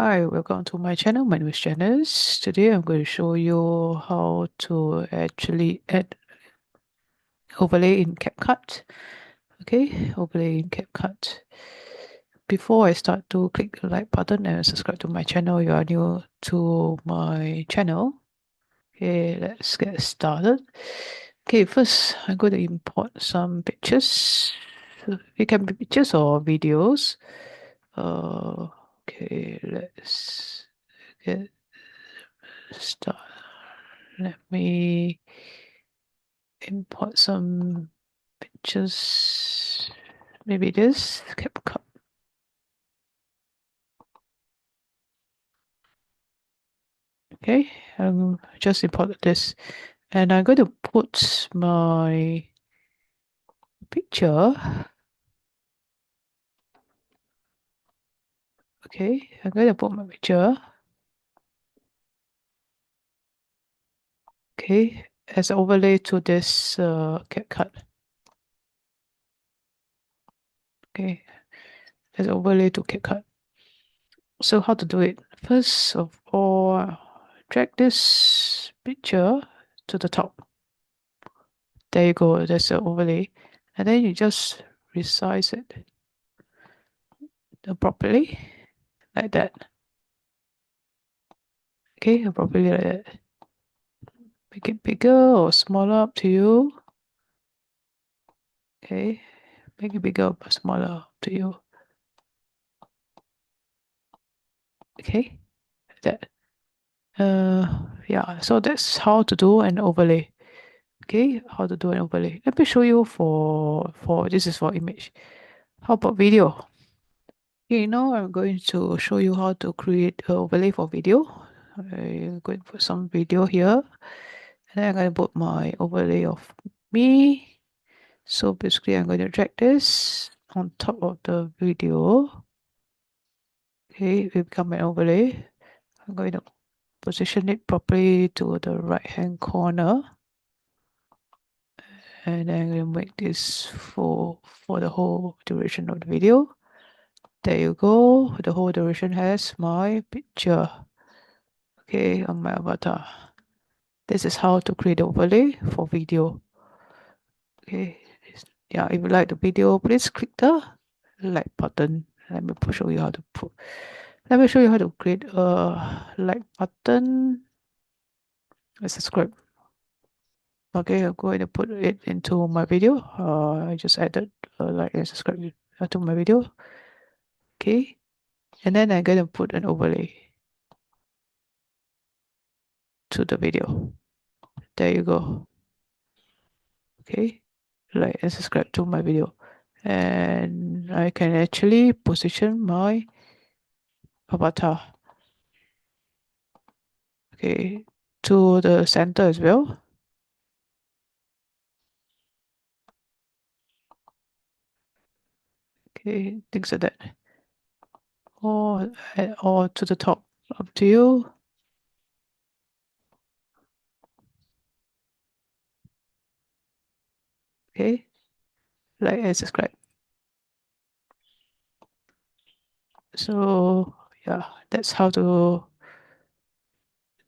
Hi, welcome to my channel. My name is Janice. Today I'm going to show you how to actually add overlay in CapCut. Okay, overlay in CapCut. Before I start, to click the like button and subscribe to my channel. You are new to my channel. Okay, let's get started. Okay, first I'm going to import some pictures. It can be pictures or videos. Uh, okay, let's get start. Let me import some pictures. Maybe this CapCut. Okay, just imported this, and I'm going to put my picture. Okay, I'm going to put my picture. Okay, as an overlay to this CapCut. Okay, as an overlay to CapCut. So how to do it? First of all, drag this picture to the top. There you go, that's the overlay. And then you just resize it properly, like that. Okay, properly like that. Make it bigger or smaller, up to you. Okay, make it bigger or smaller, up to you. Okay, like that. Yeah, so that's how to do an overlay. Okay, how to do an overlay. Let me show you for this is for image. How about video? Okay, now I'm going to show you how to create an overlay for video. I'm going to put some video here. And then I'm going to put my overlay of me. So basically I'm going to drag this on top of the video. Okay, it will become an overlay. I'm going to position it properly to the right hand corner. And then I'm going to make this for the whole duration of the video. There you go. The whole duration has my picture. Okay, on my avatar. This is how to create overlay for video. Okay, yeah, if you like the video, please click the like button. Let me show you how to put. Let me show you how to create a like button. Let's subscribe. Okay, I'm going to put it into my video. I just added like and subscribe to my video. Okay, and then I'm going to put an overlay to the video. There you go. Okay, like and subscribe to my video, and I can actually position my avatar, okay, to the center as well. Okay, things like that, or to the top, up to you. Okay, like and subscribe. So yeah, that's how to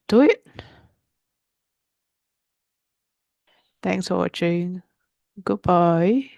do it. Thanks for watching. Goodbye.